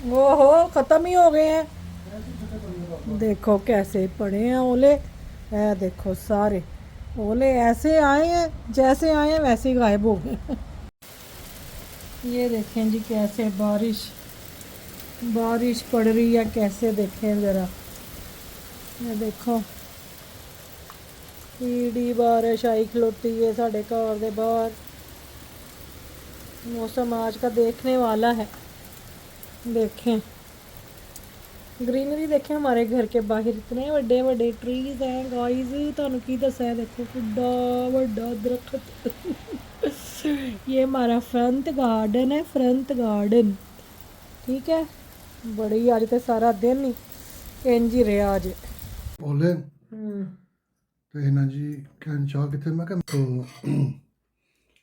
ओहो, खत्म ही हो गए हैं। देखो कैसे पड़े हैं ओले। है देखो सारे ओले ऐसे आए हैं, जैसे आए हैं वैसे ही गायब हो गए। ये देखें जी कैसे बारिश बारिश पड़ रही है, कैसे देखें ज़रा। ये देखो कीड़ी बारिश आई खलोती है साढ़े घर दे बाहर। मौसम आज का देखने वाला है। देखें ग्रीनरी देखें हमारे घर के बाहर इतने बड़े बड़े ट्रीज हैं गाइस। ਤੁਹਾਨੂੰ ਕੀ ਦੱਸਾਂ है देखो कितना बड़ा दरख्त। ये हमारा फ्रंट गार्डन है, फ्रंट गार्डन। ठीक है, बड़ी अज तो सारा दिन ही इंज ही रहा अज। ओले तो है ना जी। कहन चाह कितने मैं कहा तो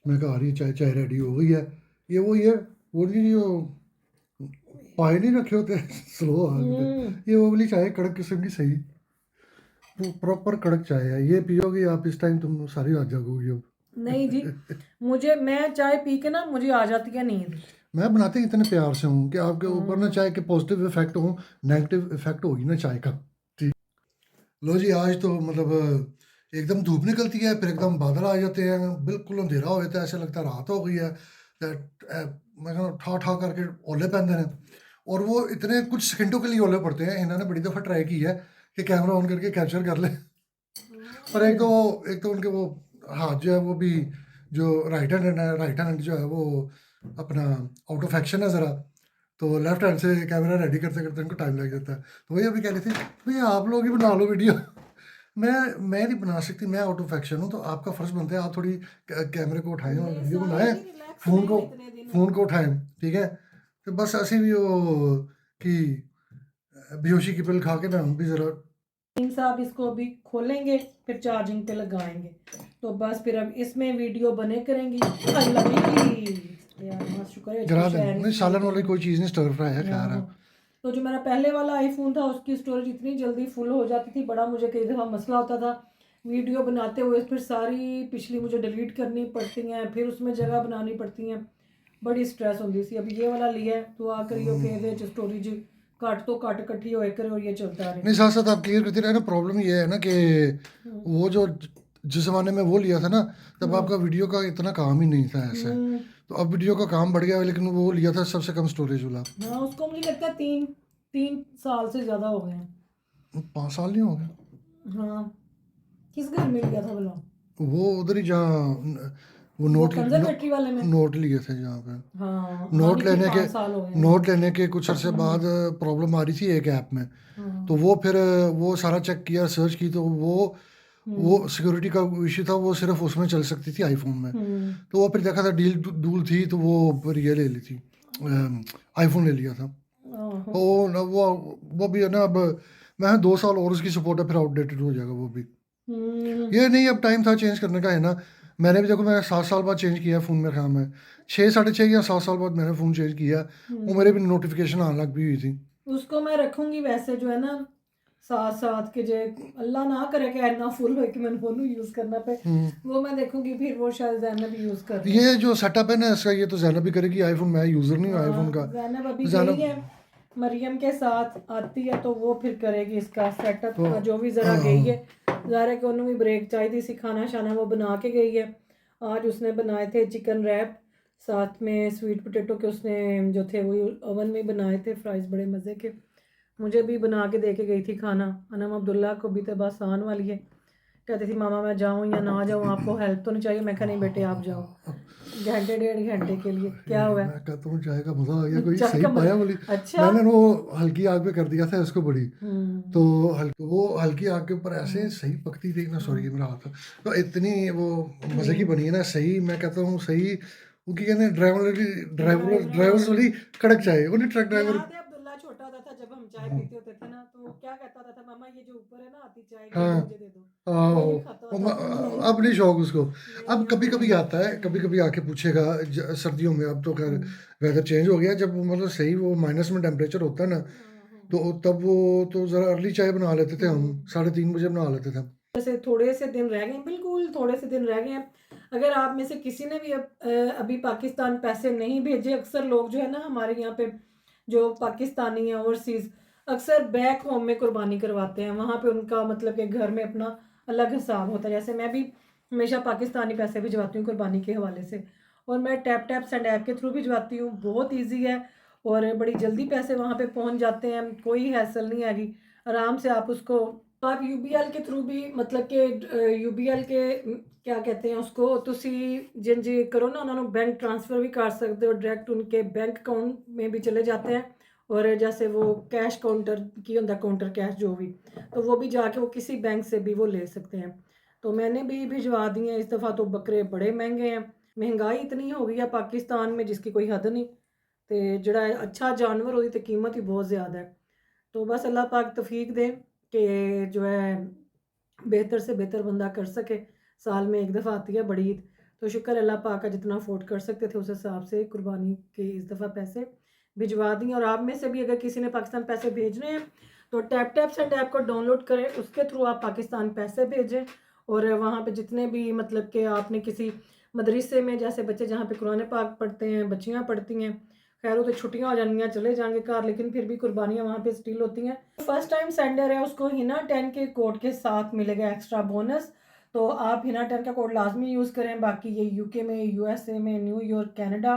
मैं कहा आ रही चाय चाय रेडी हो गई है। ये वो ये वो नहीं जो पाए नहीं रखे होते स्लो आग पे, ये वो वाली चाय कड़क किस्म की सही, वो प्रॉपर कड़क चाय है। ये पियोगे आप इस टाइम तुम सारी रात जागोगी अब। नहीं जी, मुझे मैं चाय पी के ना मुझे आ जाती है नींद। मैं बनाते इतने प्यार से हूँ कि आपके ऊपर ना चाय के पॉजिटिव इफेक्ट हो, नेगेटिव इफेक्ट होगी ना चाय का। ठीक। लो जी, आज तो मतलब एकदम धूप निकलती है, फिर एकदम बादल आ जाते हैं, बिल्कुल अंधेरा हो जाता है, ऐसा लगता है रात हो गई है। मैं कहना ठा ठा करके ओले पैंदे हैं, और वो इतने कुछ सेकंडों के लिए ओले पड़ते हैं। इन्होंने बड़ी दफ़ा ट्राई की है कि कैमरा ऑन करके कैप्चर कर ले, पर एक तो उनके वो हाथ जो है वो भी, जो राइट हैंड जो है वो अपना आउट ऑफ एक्शन है ज़रा, तो लेफ्ट हैंड से कैमरा रेडी करते करते उनको टाइम लग जाता है। तो वही अभी कह रही थी भैया आप लोग ही बना लो वीडियो। मैं नहीं बना सकती, मैं आउट ऑफ एक्शन हूँ, तो आपका फ़र्ज़ बनता है आप थोड़ी कैमरे को उठाएं और वीडियो बनाएं, फ़ोन को फ़ोन को उठाएं। ठीक है, तो बस ऐसे भी वो कि बेहोशी की पिल खा के ना हम भी ज़रा। साहब इसको अभी खोलेंगे फिर चार्जिंग पे लगाएंगे, तो बस फिर अब इसमें वीडियो बने करेंगी। अल्लाह यार बस शुक्र है गिरा इसकी दें शायरी नहीं, सुन सालन के वाली कोई चीज़ नहीं, स्टर फ्राई है खैर है। तो जो मेरा पहले वाला आईफोन था उसकी स्टोरेज इतनी जल्दी फुल हो जाती थी, बड़ा मुझे कई दफ़ा मसला होता था वीडियो बनाते हुए, फिर सारी पिछली मुझे डिलीट करनी पड़ती हैं, फिर उसमें जगह बनानी पड़ती हैं, बड़ी स्ट्रेस होती थी। अभी ये वाला लिया है तो आ करियो कि स्टोरेज घट तो घट इकट्ठी होए करे और ये चलता रहे। नहीं, साथ साथ आप क्लियर करते रहे ना। प्रॉब्लम ये है ना कि वो जो जिस ज़माने में वो लिया था ना, तब आपका वीडियो का इतना काम ही नहीं था ऐसे। तो अब वीडियो का काम बढ़ गया है, लेकिन वो लिया था सबसे कम स्टोरेज वाला। हाँ उसको मुझे लगता है 3 3 साल से ज़्यादा हो गए हैं। 5 साल नहीं हो गए। हाँ, किस घर में लिया था बोलो? वो उधर ही जहाँ वो वो नोट कंजर्वेटरी वाले में। नोट लिए थे जहाँ पे। हाँ नोट यानी कि लेने के 5 साल हो गए हैं। नोट लेने के कुछ अरसे बाद प्रॉब्लम आ रही थी एक ऐप में। तो वो फिर वो सारा चेक किया, सर्च की, तो वो सिक्योरिटी का इशू था, वो सिर्फ उसमें चल सकती थी आईफोन में। तो वो फिर देखा था डील डूल थी, तो वो फिर ये ले ली थी, आईफोन ले लिया था। तो वो भी है ना अब, मैं 2 साल और उसकी सपोर्ट है, फिर आउटडेटेड हो जाएगा वो भी। ये नहीं, अब टाइम था चेंज करने का है ना। मैंने भी देखो, मैंने 7 साल बाद चेंज किया फ़ोन, मेरे ख्याल में 6 साढ़े 6 या 7 साल बाद मैंने फ़ोन चेंज किया। वो मेरे भी नोटिफिकेशन आने लग भी हुई थी। उसको मैं रखूंगी वैसे जो है ना साथ साथ के जे अल्लाह ना करे कि इतना फुल हो कि मैं फोन यूज करना पे, वो मैं देखूंगी फिर वो शायद जैनब भी यूज कर ले। ये जो सेटअप है ना इसका, ये तो जैनब भी करेगी। आईफोन मैं यूज़र नहीं हूँ आईफोन का। जैनब अभी गई जैनब है, मरियम के साथ आती है तो वो फिर करेगी इसका सेटअप तो का जो भी ज़रा गई है। ज़ाहिर है कि उन्होंने भी ब्रेक चाहिए थी, खाना शाना वो बना के गई है। आज उसने बनाए थे चिकन रैप, साथ में स्वीट पोटैटो के उसने जो थे वो ओवन में बनाए थे फ्राइज़, बड़े मज़े के। मुझे भी बना के दे के गई थी खाना। अनम अब्दुल्ला को भी तो बस आने वाली है, कहती थी मामा मैं जाऊँ या ना जाऊँ, आपको हेल्प तो नहीं चाहिए? मैं कहा नहीं बेटे आप जाओ, घंटे 1.5 घंटे के लिए। क्या हुआ मैं कहता हूँ चाय का मज़ा आ गया, कोई चाय सही का पाया बोली। अच्छा। मैंने वो हल्की आग पे कर दिया था इसको बड़ी, तो वो हल्की आग के ऊपर ऐसे सही पकती थी ना। सॉरी मेरा हाथ, तो इतनी वो मज़े की बनी है ना, सही मैं कहता हूँ सही। उनकी कहते हैं ड्राइवर्स वाली कड़क चाय, वो नहीं ट्रक ड्राइवर। याद है अब्दुल्ला छोटा होता था जब हम चाय पीते होते थे ना, तो वो क्या कहता होता था मामा ये जो ऊपर है ना आती चाय ये हाँ, मुझे दे दो, आओ। वही खाता होता था नहीं। अब नहीं शौक उसको। अब नहीं कभी अब कभी नहीं। आता है, कभी कभी आके पूछेगा। सर्दियों में अब तो खैर वेदर चेंज हो गया, जब मतलब सही वो माइनस में टेम्परेचर होता है ना, तो तब वो तो ज़रा अर्ली चाय बना लेते थे हम, 3:30 बजे बना लेते थे। जैसे थोड़े से दिन रह गए, बिल्कुल थोड़े से दिन रह गए हैं। अगर आप में से किसी ने भी अभी पाकिस्तान पैसे नहीं भेजे, अक्सर लोग जो है ना हमारे यहाँ पे जो पाकिस्तानी हैं ओवरसीज़ अक्सर बैक होम में कुर्बानी करवाते हैं, वहाँ पे उनका मतलब कि घर में अपना अलग हिसाब होता है। जैसे मैं भी हमेशा पाकिस्तानी पैसे भिजवाती हूँ कुर्बानी के हवाले से, और मैं टैप टैप सेंड ऐप के थ्रू भिजवाती हूँ। बहुत ईजी है और बड़ी जल्दी पैसे वहाँ पे पहुँच जाते हैं, कोई हैसल नहीं आएगी, आराम से आप उसको आप यूबीएल के थ्रू भी मतलब कि यूबीएल के क्या कहते हैं उसको तुसी जिन जी करो ना उन्होंने बैंक ट्रांसफ़र भी कर सकते हो, डायरेक्ट उनके बैंक अकाउंट में भी चले जाते हैं। और जैसे वो कैश काउंटर की होता काउंटर कैश जो भी, तो वो भी जाके वो किसी बैंक से भी वो ले सकते हैं। तो मैंने भी भिजवा दिए हैं इस दफ़ा। तो बकरे बड़े महंगे हैं, महंगाई इतनी हो गई है पाकिस्तान में जिसकी कोई हद नहीं। तो जड़ा अच्छा जानवर होती तो कीमत ही बहुत ज़्यादा है। तो बस अल्लाह पाक तौफीक दे कि जो है बेहतर से बेहतर बंदा कर सके। साल में एक दफ़ा आती है बड़ी ईद, तो शुक्र अल्लाह पाक का जितना अफोर्ड कर सकते थे उस हिसाब से कुर्बानी के इस दफ़ा पैसे भिजवा दिए। और आप में से भी अगर किसी ने पाकिस्तान पैसे भेजने हैं तो टैप टैप सेंड ऐप को डाउनलोड करें, उसके थ्रू आप पाकिस्तान पैसे भेजें। और वहाँ पे जितने भी मतलब कि आपने किसी मदरसे में जैसे बच्चे जहाँ पे कुरान पाक पढ़ते हैं, बच्चियाँ पढ़ती हैं, खैर वो तो छुट्टियाँ हो जाएंगी चले जाएंगे घर, लेकिन फिर भी कुर्बानियाँ वहाँ पे स्टिल होती हैं। फर्स्ट टाइम सेंडर है उसको हिना 10 के कोड के साथ मिलेगा एक्स्ट्रा बोनस। तो आप हिना 10 का कोड लाजमी यूज़ करें। बाकी ये यूके में, यूएसए में, न्यूयॉर्क, कनाडा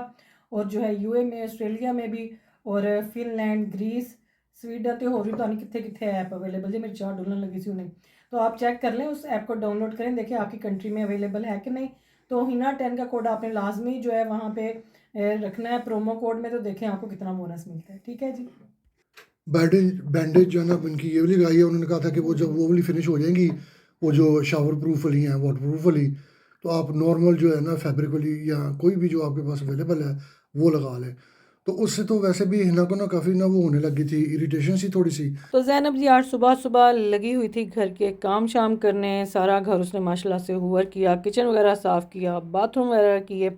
और जो है यूए में, ऑस्ट्रेलिया में भी, और फिनलैंड, ग्रीस, स्वीडन तो होर भी पता नहीं कितने कितने ऐप अवेलेबल है, मेरी चार डुलन लगी सी उन्हें। तो आप चेक कर लें, उस ऐप को डाउनलोड करें, देखें आपकी कंट्री में अवेलेबल है कि नहीं। तो हिना 10 का कोड आपने लाजमी जो है वहाँ पे रखना है प्रोमो कोड में, तो देखें आपको कितना बोनस मिलता है। ठीक है जी। बैंडेज बैंडेज जो है ना इनकी ये वाली लगाई है, उन्होंने कहा था कि वो जब वो वाली फिनिश हो जाएंगी, वो जो शावर प्रूफ वाली हैं, वाटर प्रूफ वाली, तो आप नॉर्मल जो है ना फैब्रिक वाली या कोई भी जो आपके पास अवेलेबल है वो लगा लें। तो उससे तो वैसे भी हिना को ना काफ़ी ना वो होने लगी थी, इरिटेशन सी थोड़ी सी। तो ज़ैनब जी आज सुबह सुबह लगी हुई थी घर के काम शाम करने, सारा घर उसने माशाल्लाह से हुवर किया, किचन वगैरह साफ़ किया, बाथरूम वगैरह किए।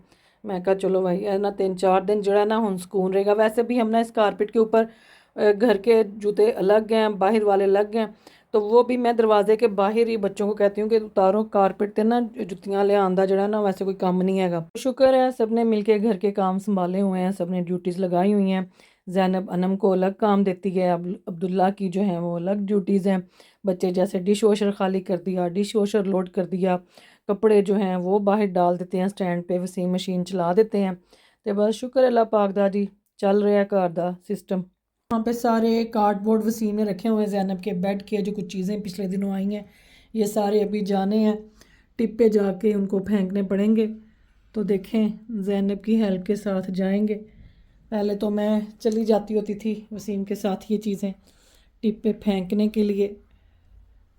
मैं कहा चलो भाई है ना 3-4 दिन जड़ा ना हम सुकून रहेगा। वैसे भी हम ना इस कारपेट के ऊपर घर के जूते अलग हैं, बाहर वाले अलग हैं, तो वो भी मैं दरवाजे के बाहर ही बच्चों को कहती हूँ कि उतारो कारपेट ते ना जुत्तियाँ ले आंदा जड़ा ना वैसे कोई काम नहीं हैगा। शुक्र है सब ने मिलके घर के काम संभाले हुए हैं, सब ने ड्यूटीज़ लगाई हुई हैं। ज़ैनब अनम को अलग काम देती है, अब्दुल्ला की जो है वो अलग ड्यूटीज़ हैं। बच्चे जैसे डिश वॉशर खाली कर दिया, डिश वॉशर लोड कर दिया, कपड़े जो हैं वो बाहर डाल देते हैं स्टैंड पे, वसीम मशीन चला देते हैं। तो बस शुक्र अल्लाह पाक दा जी चल रहा है घर दा सिस्टम। वहाँ पे सारे कार्डबोर्ड वसीम ने रखे हुए हैं ज़ैनब के बेड के, जो कुछ चीज़ें पिछले दिनों आई हैं ये सारे अभी जाने हैं टिप पे जाके उनको फेंकने पड़ेंगे। तो देखें ज़ैनब की हेल्प के साथ जाएंगे। पहले तो मैं चली जाती होती थी वसीम के साथ ये चीज़ें टिप पे फेंकने के लिए,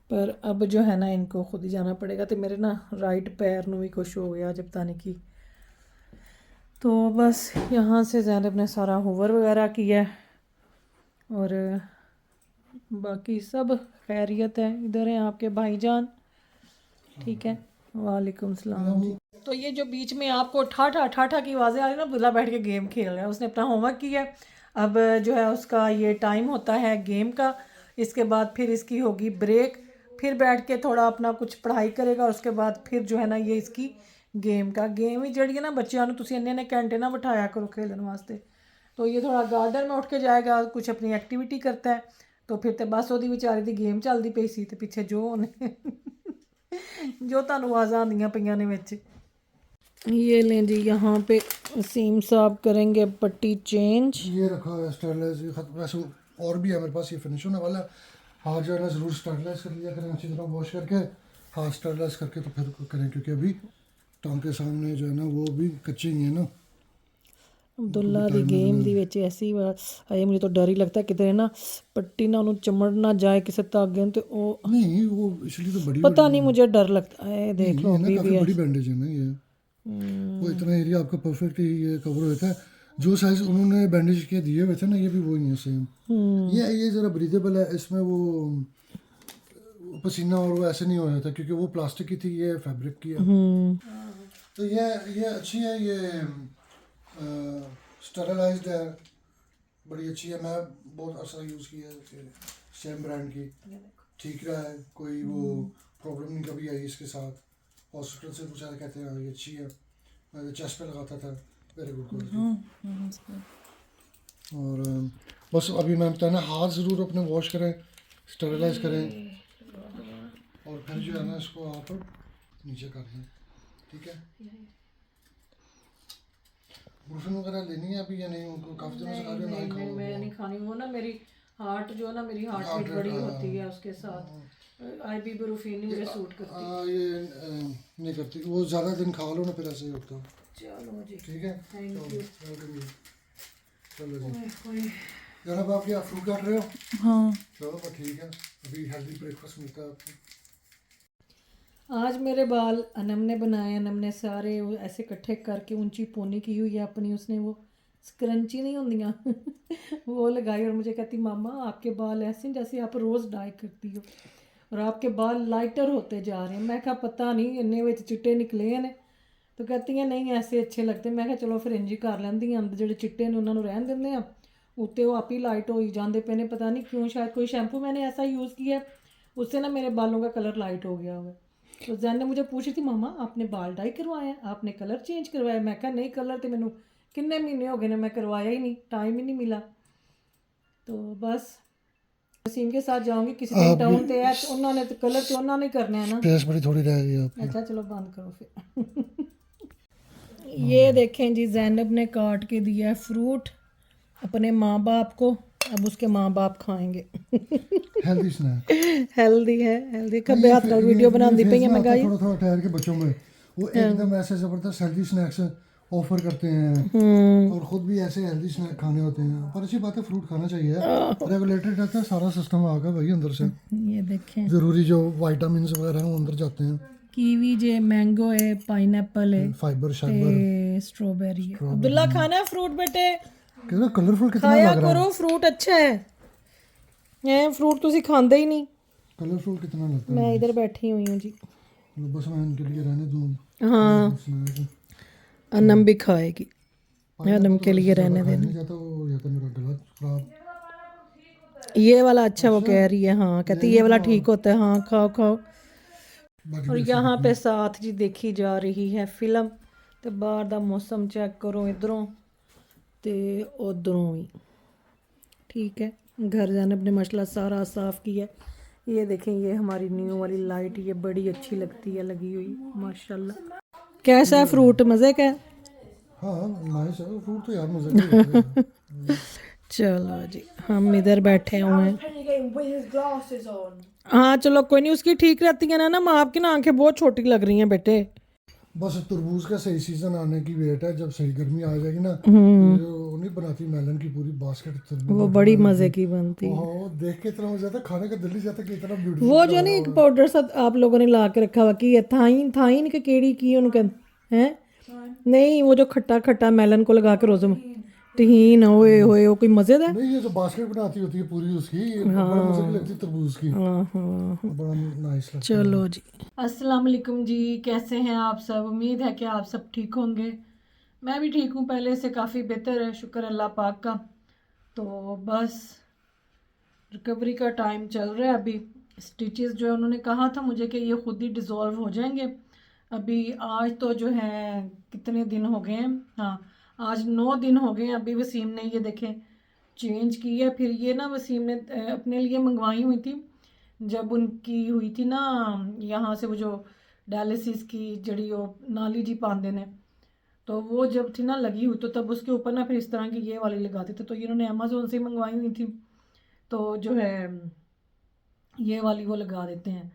पर अब जो है ना इनको खुद ही जाना पड़ेगा। तो मेरे ना राइट पैर में भी कुछ हो गया जब बताने की। तो बस यहाँ से ज़ैनब ने सारा होवर वगैरह किया और बाकी सब खैरियत है। इधर हैं आपके भाईजान। ठीक है, वालेकुम सलाम जी। तो ये जो बीच में आपको ठाठा ठाठा की आवाज़ें आ रही ना, अब्दुल्ला बैठ के गेम खेल रहा है, उसने अपना होमवर्क किया। अब जो है उसका ये टाइम होता है गेम का, इसके बाद फिर इसकी होगी ब्रेक, फिर बैठ के थोड़ा अपना कुछ पढ़ाई करेगा और उसके बाद फिर जो है ना ये इसकी गेम ही जड़ी है ना बच्चों ਨੂੰ ਤੁਸੀਂ ਇੰਨੇ ਘੰਟੇ ना बिठाया करो खेलने वास्ते। तो ये थोड़ा गार्डन में उठ के जाएगा, कुछ अपनी एक्टिविटी करता है। तो फिर तो बस ਉਹਦੀ ਵਿਚਾਰੀ ਦੀ गेम ਚੱਲਦੀ ਪਈ ਸੀ ਤੇ ਪਿੱਛੇ ਜੋ ਉਹਨੇ जो ਤੁਹਾਨੂੰ आवाज़ां आंदियां ਪਈਆਂ ਨੇ ਵਿੱਚ। ये लें जी, यहाँ पे वसीम साहब करेंगे पट्टी चेंज। ये रखा है स्टरलाइज वैसे और भी है मेरे पास, ये फिनिश होने वाला है। हाथ जो है ना ज़रूर स्टरलाइज कर लिया करें अच्छी तरह वॉश करके, हाथ स्टरलाइज करके तो फिर करें, क्योंकि अभी टांग के सामने जो है ना वो भी कच्चे ही हैं ना। अब्दुल्ला दी गेम दी विच ऐसी है, मुझे तो डर ही लगता है किधर ना पट्टी ना उन्होंने चमड़ ना जाए किसी धागे तो वो नहीं वो इसलिए तो बड़ी पता नहीं, मुझे डर लगता है। देख नहीं लो है ना, अभी काफ़ी भी है। बड़ी बैंडेज है ना ये, वो इतना एरिया आपका परफेक्ट ये कवर होता है। जो साइज उन्होंने बैंडेज के दिए हुए थे ना ये भी वही है सेम। ये ज़रा ब्रीदेबल है, इसमें वो पसीना और वो ऐसे नहीं हो जाता क्योंकि वो प्लास्टिक की थी, ये फैब्रिक की है। तो ये अच्छी है, ये स्टरलाइज्ड है, बड़ी अच्छी है। मैं बहुत अच्छा यूज़ किया है सेम ब्रांड की, ठीक रहा है, कोई वो प्रॉब्लम नहीं कभी आई इसके साथ। हॉस्पिटल से पूछा था, कहते हैं हाँ ये अच्छी है, मैं तो चेस्ट पे लगाता था, वेरी गुड क्वालिटी। और बस अभी मैं बताना, हाथ ज़रूर अपने वॉश करें, स्टेरिलाइज करें, और फिर जो है ना इसको आप नीचे कर दें, ठीक है। ब्रूफिन वगैरह लेनी है अभी या नहीं? उनको काफ़ी दिनों से खा रहे हो, ना ही खाओ। मैं नहीं खानी, वो ना मेरी हार्ट जो है ना, मेरी हार्ट बीट बड़ी होती है, उसके साथ ibuprofen ही मुझे सूट करती है। ये नहीं करती वो, ज़्यादा दिन खा लो ना फिर ऐसे ही होता है। चलो जी, ठीक है, थैंक यू। चलो जी। जनाब आप क्या फ्रूट काट रहे हो? हाँ, चलो तो ठीक है, अभी हेल्दी ब्रेकफास्ट मिलता है आपको। आज मेरे बाल अनम ने बनाए। अनम ने सारे वो ऐसे इकट्ठे करके ऊंची पोनी की हुई है अपनी, उसने वो स्क्रंची नहीं होंदियाँ वो लगाई, और मुझे कहती मामा आपके बाल ऐसे हैं जैसे आप रोज़ डाई करती हो, और आपके बाल लाइटर होते जा रहे हैं। मैं कहा पता नहीं इन्ने विच चिट्टे निकले ने, तो कहती हैं नहीं ऐसे अच्छे लगते। मैं कहा चलो फिर इंज ही कर लैंदी हैं, अंदर ਜਿਹੜੇ चिट्टे ने उन्होंने रहन दिंदे हैं, उत्ते वो आप ही लाइट हो जाते पे ने। पता नहीं क्यों, शायद कोई शैम्पू मैंने ऐसा यूज़ किया है, उससे ना मेरे बालों का कलर लाइट हो गया हुआ है। तो जैन ने मुझे पूछी थी मामा आपने बाल डाई करवाया, आपने कलर चेंज करवाया? मैं कहा नहीं, कलर तो मैनू किन्ने महीने हो गए ने, मैं करवाया ही नहीं, टाइम ही नहीं मिला। तो बस वसीम के साथ जाऊंगी किसी दिन टाउन ते है, तो उन्होंने तो कलर तो उन्होंने करना है ना। स्पेस बड़ी थोड़ी रह गई आपकी। अच्छा चलो बंद करो फिर ये देखें जी, जैनब ने काट के दिया है फ्रूट अपने माँ बाप को, अब उसके माँ बाप खाएंगे हेल्दी स्नैक। हेल्दी है, हेल्दी कब हाथ नाल वीडियो बनाती पई मैं गाई। थोड़ा थोड़ा ठहर के बच्चों में वो एकदम ऐसे ज़बरदस्त हेल्दी स्नैक्स ऑफर करते हैं, और ख़ुद भी ऐसे हेल्दी स्नैक खाने होते हैं। पर अच्छी बात है, फ्रूट खाना चाहिए, रेगुलेटेड रहता है, सारा सिस्टम आगा भाई अंदर से, ये देखें ज़रूरी जो वाइटामिन वगैरह हैं वो अंदर जाते हैं। कीवी जे, मैंगो है, पाइनएप्पल है, फाइबर शाइबर, ते स्ट्रॉबेरी है। अब्दुल्ला खाना है फ्रूट बेटे, कितना कलरफुल कितना खाया लग रहा है। करो, फ्रूट अच्छा है फ्रूट तुसी खांदे ही नहीं। कलरफुल कितना लगता है। मैं इधर बैठी हुई हूँ जी। बस मैं इनके लिए रहने दूँ। हाँ, अनम भी खाएगी, अनम के लिए रहने देना। नहीं जाता वो, जाता मेरा गला खराब। ये वाला अच्छा, वो कह रही है हाँ, कहती ये वाला ठीक होता है, हाँ खाओ खाओ। और यहाँ पे साथ जी देखी जा रही है फिल्म, तो बाहर दा मौसम चेक करो इधरों ते उधरों भी। ठीक है, घर जाने अपने मसला सारा साफ़ किया। ये देखें, ये हमारी न्यू वाली लाइट, ये बड़ी अच्छी लगती है लगी हुई माशाल्लाह। कैसा है फ्रूट, मज़े का है? हाँ नाइस है फ्रूट तो यार, मजे का ही होता है। चलो जी, हम इधर बैठे हुए हैं। हाँ चलो कोई नहीं, उसकी ठीक रहती है ना माँ, आपकी ना आंखें बहुत छोटी लग रही हैं बेटे। बस तरबूज का सही सीजन आने की वेट है, जब सही गर्मी आ जाएगी ना, तो नहीं बनाती मेलन की पूरी बास्केट तरबूज, वो बड़ी मज़े की बनती है। ओहो देख के इतना मजा आता है, खाने का दिल नहीं जाता कि इतना ब्यूटीफुल। वो जो नहीं एक पाउडर सा आप लोगों ने ला के रखा हुआ कि ये थाइन थाइन के केड़ी की उनको हैं, नहीं वो जो खट्टा खट्टा मेलन को लगा के रोज़ तहीन, ओए होए वो कोई मज़े दा। नहीं, ये जो बास्केट बनाती होती है पूरी उसकी, बड़ा मजे की लगती है तरबूज की, बड़ा नाइस लगता है। चलो जी, अस्सलाम वालेकुम जी, कैसे हैं आप सब? उम्मीद है कि आप सब ठीक होंगे। मैं भी ठीक हूँ, पहले से काफ़ी बेहतर है, शुक्र अल्लाह पाक का। तो बस रिकवरी का टाइम चल रहा है अभी। स्टिचेस जो है उन्होंने कहा था मुझे कि ये खुद ही डिज़ोल्व हो जाएंगे। अभी आज तो जो है कितने दिन हो गए हैं, हाँ आज 9 दिन हो गए हैं। अभी वसीम ने ये देखें चेंज की है। फिर ये ना वसीम ने अपने लिए मंगवाई हुई थी, जब उनकी हुई थी ना यहाँ से वो जो डायलिसिस की जड़ी वो नाली जी पांदे ने, तो वो जब थी ना लगी हुई, तो तब उसके ऊपर ना फिर इस तरह की ये वाली लगाते थे। तो ये इन्होंने अमेज़ोन से ही मंगवाई हुई थी, तो जो है ये वाली वो लगा देते हैं।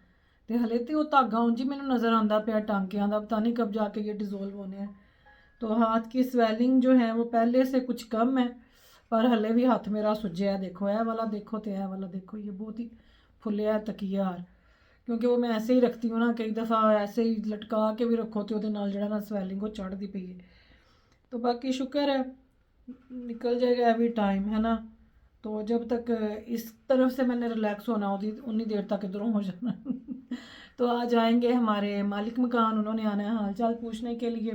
तो हले तो वो धागा ऊंजी मैंने नज़र आंदा पिया टांकियां दा, पता नहीं कब जाके ये डिज़ोल्व होने हैं। तो हाथ की स्वेलिंग जो है वो पहले से कुछ कम है, पर हले भी हाथ मेरा सुजया है। देखो है वाला देखो, तो है वाला देखो, ये बहुत ही फुलिया है तकिया यार, क्योंकि वो मैं ऐसे ही रखती हूँ ना, कई दफ़ा ऐसे ही लटका के भी रखो तो ਉਹਦੇ ਨਾਲ ਜਿਹੜਾ ना स्वेलिंग वो चढ़ती पई है। तो बाकी शुक्र है निकल जाएगा अभी टाइम है ना। तो जब तक इस तरफ से मैंने रिलैक्स होना होती उतनी देर तक इधरों हो जाना तो आज आएंगे हमारे मालिक मकान, उन्होंने आना है हाल चाल पूछने के लिए।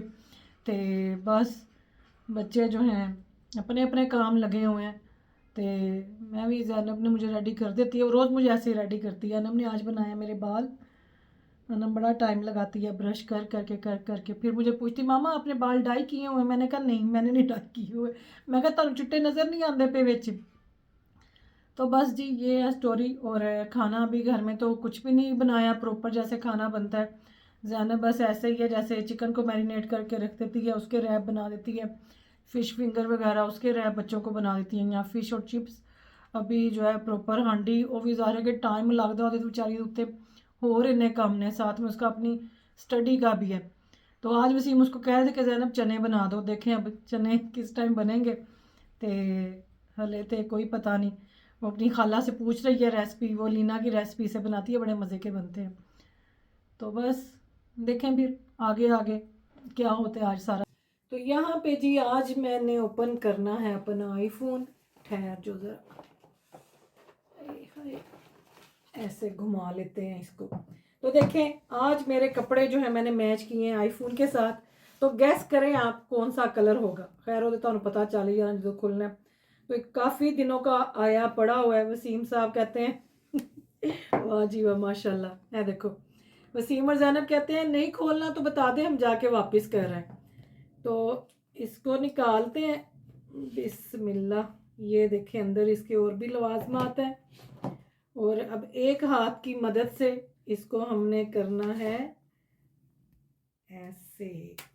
तो बस बच्चे जो हैं अपने अपने काम लगे हुए हैं। तो मैं भी जैनब ने मुझे रेडी कर देती है, वो रोज़ मुझे ऐसे ही रेडी करती है। जैनब ने आज बनाया मेरे बाल, अनम बड़ा टाइम लगाती है ब्रश कर करके, फिर मुझे पूछती मामा आपने बाल डाई किए हुए? मैंने कहा नहीं मैंने नहीं डाई किए हुए, मैं कहा तुम चिट्टे नज़र नहीं आते पे विच। तो बस जी ये है स्टोरी। और खाना भी घर में तो कुछ भी नहीं बनाया प्रॉपर जैसे खाना बनता है। ज़ैनब बस ऐसे ही है जैसे चिकन को मैरिनेट करके रख देती है, उसके रैप बना देती है, फ़िश फिंगर वगैरह उसके रैप बच्चों को बना देती हैं, या फ़िश और चिप्स। अभी जो है प्रॉपर हांडी ਉਹ ਵੀ ਜ਼ਾਰੇ के टाइम लगता ਉਹਦੇ बेचारी उत्ते होर इन्ने काम ने, साथ में उसका अपनी स्टडी का भी है। तो आज वसीम उसको कह रहे थे कि ज़ैनब चने बना दो, देखें अब चने किस टाइम बनेंगे। तो हले तो कोई पता नहीं, वो अपनी खाला से पूछ रही है रेसिपी, वो लीना की रेसिपी से बनाती है, बड़े मज़े के बनते हैं। तो बस देखें फिर आगे आगे क्या होता है आज सारा। तो यहाँ पे जी आज मैंने ओपन करना है अपना आईफोन। ठहर जो ज़रा, ऐसे घुमा लेते हैं इसको। तो देखें आज मेरे कपड़े जो है मैंने मैच किए हैं आईफोन के साथ। तो गैस करें आप कौन सा कलर होगा। खैर वो तो पता चल ही जाना जो खुलना है। तो काफ़ी दिनों का आया पड़ा हुआ है। वसीम साहब कहते हैं वाह जी वाह माशाल्लाह, है देखो। वसीम और ज़ैनब कहते हैं नहीं खोलना तो बता दें हम जाके वापस कर रहे हैं। तो इसको निकालते हैं, बिस्मिल्लाह। ये देखें अंदर इसके और भी लवाजमात हैं। और अब एक हाथ की मदद से इसको हमने करना है ऐसे,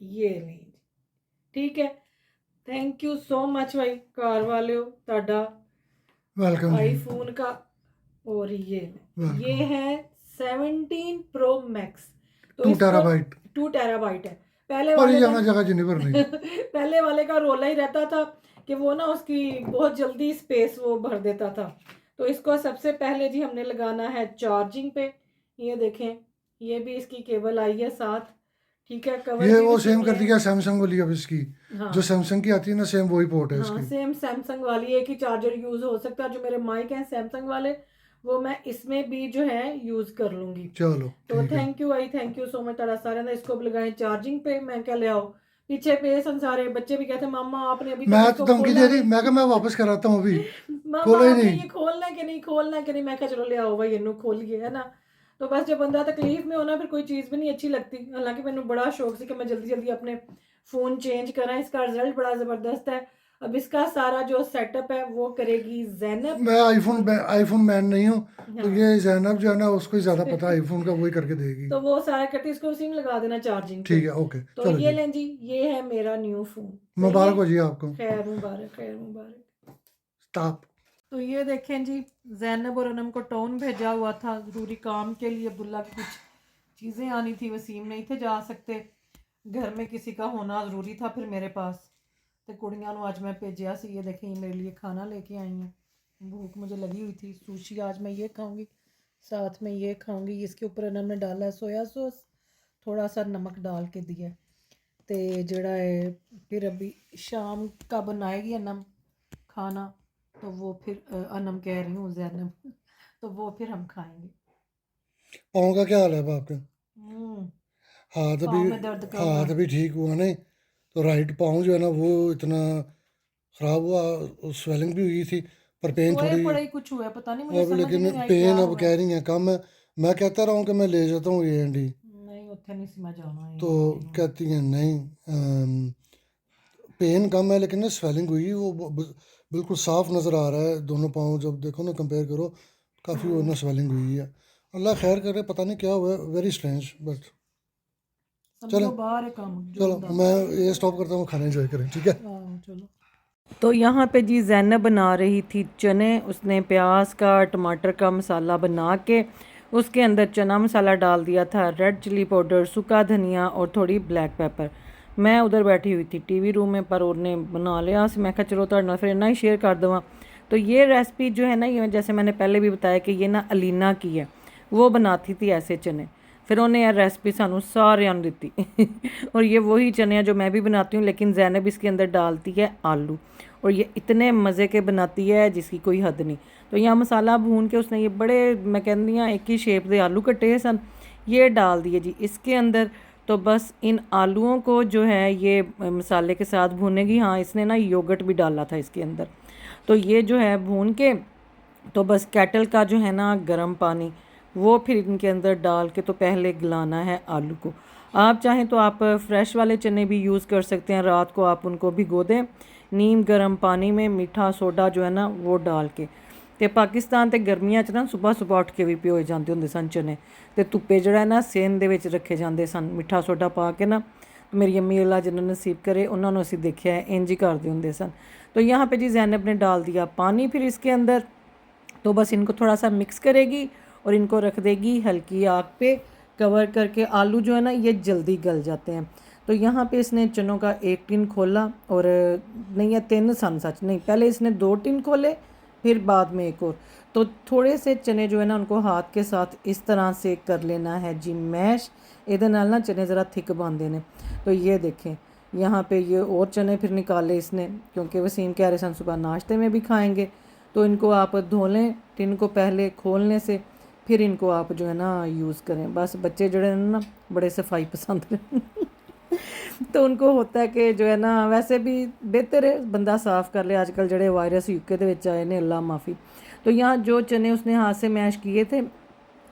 ये नहीं ठीक है। थैंक यू सो मच भाई कार वाले हो, ताड़ा वेलकम आईफोन का। और ये है 17 प्रो मैक्स। तो 2 टेराबाइट 2 टेराबाइट है। पहले पर वाले जगह जगह जिन्हें नहीं पहले वाले का रोला ही रहता था कि वो ना उसकी बहुत जल्दी स्पेस वो भर देता था। तो इसको सबसे पहले जी हमने लगाना है चार्जिंग पे। ये देखें ये भी इसकी केबल आई है साथ, ठीक है। कवर ये भी वो इसी सेम में कर है। दिया सैमसंग वाली अब इसकी। हाँ जो सैमसंग की आती है ना सेम वही पोर्ट है हाँ इसकी। सेम सैमसंग वाली एक ही चार्जर यूज हो सकता है। जो मेरे माइक हैं सैमसंग वाले वो मैं इसमें भी जो है यूज कर लूंगी। चलो तो ठीक है। Thank you I, thank you so much Tara सारे ने इसको लगाए चार्जिंग पे। मैं क्या ले आओ पीछे पे संसारे बच्चे भी कहते मामा आपने अभी मैं तक तो इसको धमकी खोला दे दी, नहीं। मैं कहा मैं वापस कराता हूँ अभी। मामा खोला ही आपने नहीं। ये खोलना कि नहीं, खोलना कि नहीं। मैं कहा चलो ले आओ भाई इन्नू खोलिए, है ना। तो बस जब बंदा तकलीफ में होना फिर कोई चीज़ भी नहीं अच्छी लगती। हालांकि मैंने बड़ा शौक से कि मैं जल्दी जल्दी अपने फ़ोन चेंज करा। इसका रिजल्ट बड़ा ज़बरदस्त है। अब इसका सारा जो सेटअप है वो करेगी ज़ैनब। मैं आईफोन मैन नहीं हूँ, तो हाँ ये जैनब जो है ना उसको ही ज़्यादा पता है आईफोन का, वही करके देगी। तो वो सारा करके इसको उसी में लगा देना चार्जिंग पे। ठीक है ओके तो चलो ये जी। लें जी, ये है मेरा न्यू फ़ोन। सही मुबारक है, हो जी आपको। खैर मुबारक, खैर मुबारक। स्टॉप। तो ये देखें जी ज़ैनब और अनम को टाउन भेजा हुआ था ज़रूरी काम के लिए। अब्दुल्ला की कुछ चीज़ें आनी थी, वसीम नहीं थे जा सकते, घर में किसी का होना ज़रूरी था फिर मेरे पास। तो कुड़ियाँ नु आज मैं भेजा सी। ये देखें ये मेरे लिए खाना लेके आई हैं। भूख मुझे लगी हुई थी। सुशी आज मैं ये खाऊंगी, साथ में ये खाऊंगी। इसके ऊपर इन्होंने डाला है सोया सॉस, थोड़ा सा नमक डाल के दिया। तो जड़ा है फिर अभी शाम का बनाएगी अनम खाना, तो वो फिर अनम कह रही हूँ ज़ैनब तो वो फिर हम खाएंगे। पाँव का क्या हाल है अब आपका? हम्म, हाथ अभी पाँव में दर्द कब हाथ है? अभी ठीक हुआ नहीं, तो राइट पाँव जो है ना वो इतना ख़राब हुआ, स्वेलिंग भी हुई थी, पर पेन सोए थोड़ी। पड़े ही कुछ हुआ है, पता नहीं मुझे अब समझ लेकिन नहीं आई क्या पेन अब हुआ है। कह रही हैं कम है। मैं कहता रहा हूँ कि मैं ले जाता हूँ AND, नहीं उत्थे नहीं सी मैं जाना है। तो कहती हैं नहीं पेन कम है लेकिन ना स्वेलिंग हुई, वो बिल्कुल साफ नज़र आ रहा है दोनों पाँव, जब देखो ना कंपेयर करो काफ़ी वो ना स्वेलिंग हुई है। अल्लाह खैर करे, पता नहीं क्या हुआ, वेरी स्ट्रेंज। बट चलो समझो बाहर है काम जो चलो होता मैं ये स्टॉप करता हूँ, खाना एंजॉय करें ठीक है। है। चलो तो यहाँ पे जी ज़ैनब बना रही थी चने। उसने प्याज का टमाटर का मसाला बना के उसके अंदर चना मसाला डाल दिया था, रेड चिली पाउडर, सूखा धनिया और थोड़ी ब्लैक पेपर। मैं उधर बैठी हुई थी टीवी रूम में, पर उन्हें बना लिया। मैं कहा चलो तुहाडे नाल फिर इन्ना ही शेयर कर देवां। तो ये रेसिपी जो है ना, ये जैसे मैंने पहले भी बताया कि ये ना अलीना की है, वो बनाती थी ऐसे चने। फिर उन्हें यह रेसिपी सानू सारियां नूं दित्ती और ये वही चने हैं जो मैं भी बनाती हूँ, लेकिन ज़ैनब इसके अंदर डालती है आलू, और ये इतने मज़े के बनाती है जिसकी कोई हद नहीं। तो यहाँ मसाला भून के उसने ये बड़े, मैं कहती हाँ एक ही शेप के आलू कटे सन, ये डाल दिए जी इसके अंदर। तो बस इन आलूओं को जो है ये मसाले के साथ भूनेगी। हाँ इसने ना योगर्ट भी डाला था इसके अंदर। तो ये जो है भून के, तो बस केटल का जो है ना गर्म पानी वो फिर इनके अंदर डाल के तो पहले गलाना है आलू को। आप चाहें तो आप फ्रेश वाले चने भी यूज़ कर सकते हैं। रात को आप उनको भिगो दें नीम गर्म पानी में, मीठा सोडा जो है ना वो डाल के। ਤੇ ਪਾਕਿਸਤਾਨ ਤੇ ਗਰਮੀਆਂ 'ਚ ਨਾ ਸਵੇਰ ਸਵੇਰ ਉੱਠ ਕੇ ਵੀ ਭਿਓਏ ਜਾਂਦੇ ਹੁੰਦੇ ਸਨ ਚਨੇ, ਤੇ ਧੁੱਪੇ ਜਿਹੜਾ ਨਾ ਸੇਨ ਦੇ ਵਿੱਚ ਰੱਖੇ ਜਾਂਦੇ ਸਨ ਮਿੱਠਾ ਸੋਡਾ ਪਾ ਕੇ ਨਾ। मेरी अम्मी अल्लाह जिन्होंने नसीब करे उन्होंने असी देखा है इंज ही करते होंगे सन। तो यहाँ पे जी ज़ैनब ने डाल दिया पानी फिर इसके अंदर, तो बस इनको थोड़ा सा मिक्स करेगी और इनको रख देगी हल्की आग पे कवर करके। आलू जो है ना ये जल्दी गल जाते हैं। तो यहाँ पे इसने चनों का एक टिन खोला, और नहीं या 3 सन सच नहीं, पहले इसने 2 टिन खोले फिर बाद में एक और। तो थोड़े से चने जो है ना उनको हाथ के साथ इस तरह से कर लेना है जी मैश। इधर नाल ना चने ज़रा थिक बनते हैं। तो ये देखें यहाँ पे ये और चने फिर निकाले इसने, क्योंकि वसीम कह रहे सन सुबह नाश्ते में भी खाएंगे। तो इनको आप धो लें टिन को पहले खोलने से, फिर इनको आप जो है ना यूज़ करें। बस बच्चे जो है ना बड़े सफाई पसंद हैं तो उनको होता है कि जो है ना, वैसे भी बेहतर है बंदा साफ़ कर ले। आजकल जड़े वायरस यूके दे विच आए ने, अल्लाह माफ़ी। तो यहाँ जो चने उसने हाथ से मैश किए थे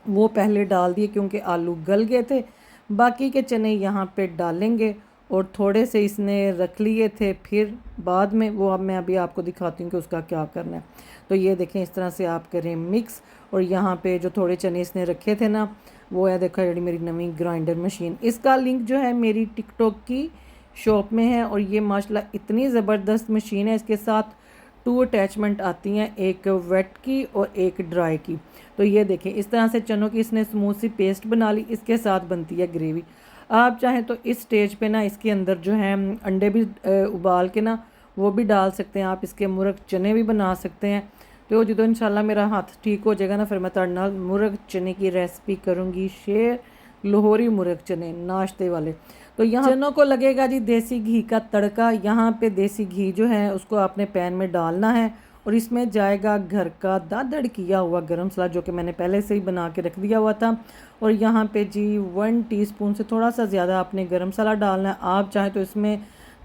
वो पहले डाल दिए क्योंकि आलू गल गए थे। बाकी के चने यहाँ पे डालेंगे, और थोड़े से इसने रख लिए थे फिर बाद में, वो अब मैं अभी आपको दिखाती हूँ कि उसका क्या करना है। तो ये देखें इस तरह से आप करें मिक्स। और यहाँ पे जो थोड़े चने इसने रखे थे ना वो है, देखो जी मेरी नवी ग्राइंडर मशीन। इसका लिंक जो है मेरी टिकटॉक की शॉप में है, और ये माशाल्लाह इतनी ज़बरदस्त मशीन है। इसके साथ 2 अटैचमेंट आती हैं, एक वेट की और एक ड्राई की। तो ये देखें इस तरह से चनों की इसने स्मूथ सी पेस्ट बना ली, इसके साथ बनती है ग्रेवी। आप चाहें तो इस स्टेज पे ना इसके अंदर जो है अंडे भी उबाल के ना वो भी डाल सकते हैं आप, इसके मुर्ग चने भी बना सकते हैं। तो जो इंशाल्लाह मेरा हाथ ठीक हो जाएगा ना फिर मैं तुहाडे नाल मुर्ग चने की रेसिपी करूँगी शेयर, लाहौरी मुर्ग चने नाश्ते वाले। तो यहाँ चनों को लगेगा जी देसी घी का तड़का। यहाँ पे देसी घी जो है उसको आपने पैन में डालना है, और इसमें जाएगा घर का दादड़ किया हुआ गरम मसाला जो कि मैंने पहले से ही बना के रख दिया हुआ था। और यहाँ पे जी 1 टीस्पून से थोड़ा सा ज़्यादा आपने गरम मसाला डालना है। आप चाहें तो इसमें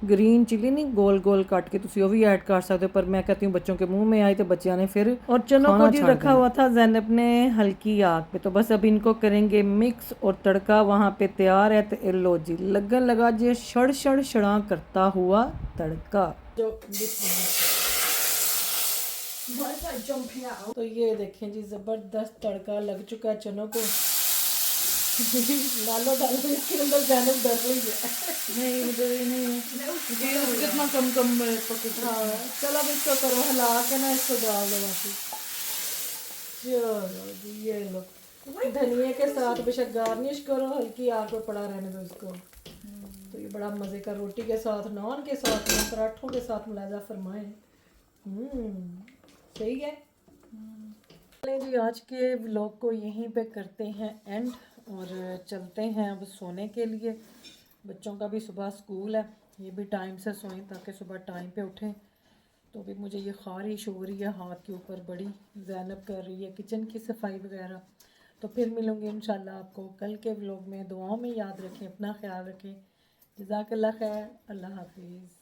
ग्रीन चिली नहीं गोल गोल काट के तुसी वो भी ऐड कर सकते हो, पर मैं कहती हूँ बच्चों के मुंह में आई तो बच्चियाँ ने फिर। और चनों को जी रखा हुआ था ज़ैनब ने हल्की आग पे। तो बस अब इनको करेंगे मिक्स, और तड़का वहाँ पे तैयार है। तो लो जी लगन लगा जी शड़ शड़ शड़ा करता हुआ तड़का जो। तो ये देखें जी ज़बरदस्त तड़का लग चुका है चनों को। डालो डालो इसके अंदर ज़ैनब डर रही है। नहीं उधर ही नहीं है, कितना कम हाँ चलो अब इसको करो हिला के ना, इसको डाल दो वापस। चलो जी ये लो धनिया के साथ बेशक गार्निश करो, हल्की आग पे पड़ा रहने दो इसको। तो ये बड़ा मज़े का रोटी के साथ, नान के साथ, पराठों के साथ मुलाजा फरमाए। सही है। चलिए जी आज के व्लॉग को यहीं पे करते हैं एंड, और चलते हैं अब सोने के लिए। बच्चों का भी सुबह स्कूल है, ये भी टाइम से सोएं ताकि सुबह टाइम पे उठें। तो भी मुझे ये ख़ारिश हो रही है हाथ के ऊपर बड़ी। ज़ैनब कर रही है किचन की सफाई वगैरह। तो फिर मिलूँगी इंशाल्लाह आपको कल के व्लॉग में। दुआओं में याद रखें, अपना ख्याल रखें। जज़ाकल्लाह खैर, अल्लाह हाफिज़।